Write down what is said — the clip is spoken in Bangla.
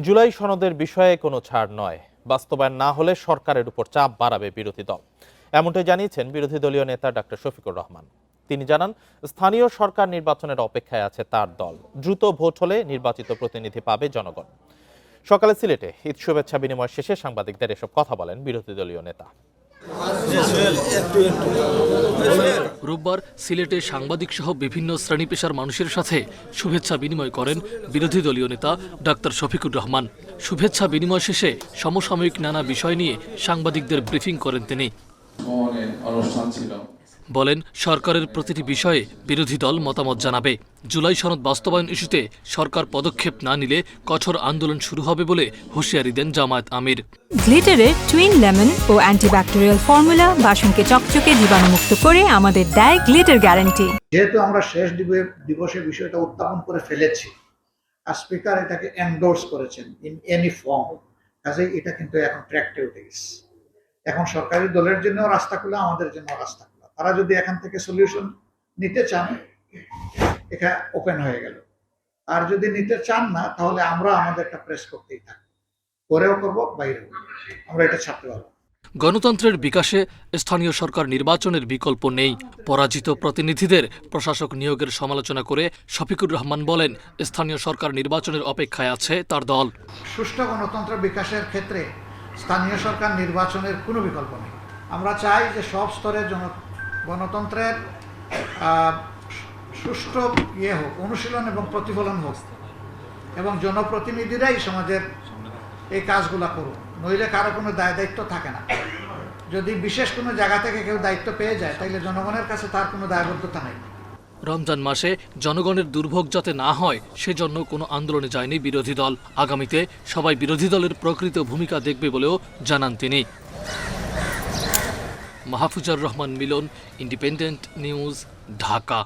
জুলাই সনদের বিষয়ে কোনো ছাড় নয়, বাস্তবায়ন না হলে সরকারের উপর চাপ বাড়াবে বিরোধী দল, এমনটাই জানিয়েছেন বিরোধী দলীয় নেতা ডক্টর শফিকুর রহমান। তিনি জানান, স্থানীয় সরকার নির্বাচনের অপেক্ষায় আছে তার দল। দ্রুত ভোট হলে নির্বাচিত প্রতিনিধি পাবে জনগণ। সকালে সিলেটে ঈদ শুভেচ্ছা বিনিময় শেষে সাংবাদিকদের এসব কথা বলেন বিরোধী দলীয় নেতা। রোববার সিলেটে সাংবাদিক সহ বিভিন্ন শ্রেণী পেশার মানুষের সাথে শুভেচ্ছা বিনিময় করেন বিরোধী দলীয় নেতা ডক্টর শফিকুর রহমান। শুভেচ্ছা বিনিময় শেষে সমসাময়িক নানা বিষয় নিয়ে সাংবাদিকদের ব্রিফিং করেন তিনি। বলেন, সরকারের প্রতিটি বিষয়ে বিরোধী দল মতামত জানাবে। জুলাই সনদ বাস্তবায়ন ইস্যুতে সরকার পদক্ষেপ না নিলে কঠোর আন্দোলন শুরু হবে বলে হুঁশিয়ারি দেন জামায়াত আমির। গ্লিটারের টুইন লেমন ও অ্যান্টিব্যাকটেরিয়াল ফর্মুলা বাসনকে চকচকে জীবাণুমুক্ত করে আমাদের দেয় গ্লিটার গ্যারান্টি। যেহেতু আমরা শেষ দিবসের বিষয়টা উত্থাপন করে ফেলেছি আর স্পিকার এটাকে এন্ডোর্স করেছেন ইন এনি ফর্ম, কাজে এটা কিন্তু এখন ট্র্যাক্টে উঠে গেছে। এখন সরকারি দলের জন্য রাস্তা খোলা, আমাদের জন্য রাস্তা খোলা। তারা যদি এখান থেকে সলিউশন নিতে চান, এটা ওপেন হয়ে গেল। আর যদি নিতে চান না, তাহলে আমরা আমাদের একটা প্রেস করতেই থাকবো, পরেও করবো, বাইরেও, আমরা এটা ছাড়তে পারবো। গণতন্ত্রের বিকাশে স্থানীয় সরকার নির্বাচনের বিকল্প নেই। পরাজিত প্রতিনিধিদের প্রশাসক নিয়োগের সমালোচনা করে শফিকুর রহমান বলেন, স্থানীয় সরকার নির্বাচনের অপেক্ষায় আছে তার দল। সুষ্ঠু গণতন্ত্রের বিকাশের ক্ষেত্রে স্থানীয় সরকার নির্বাচনের কোনো বিকল্প নেই। আমরা চাই যে সব স্তরের গণতন্ত্রের সুষ্ঠু হোক, অনুশীলন এবং প্রতিফলন হোক, এবং জনপ্রতিনিধিরাই সমাজের এই কাজগুলা করুক, নইলে কারো কোনো দায়িত্ব থাকে না। যদি বিশেষ কোনো জায়গা থেকে কেউ দায়িত্ব পেয়ে যায়, তাহলে জনগণের কাছে তার কোনো দায়বদ্ধতা নেই। রমজান মাসে জনগণের দুর্ভোগ যাতে না হয় সেজন্য কোনো আন্দোলনে যায়নি বিরোধী দল। আগামীতে সবাই বিরোধী দলের প্রকৃত ভূমিকা দেখবে বলেও জানান তিনি। মাহফুজার রহমান মিলন, ইন্ডিপেন্ডেন্ট নিউজ, ঢাকা।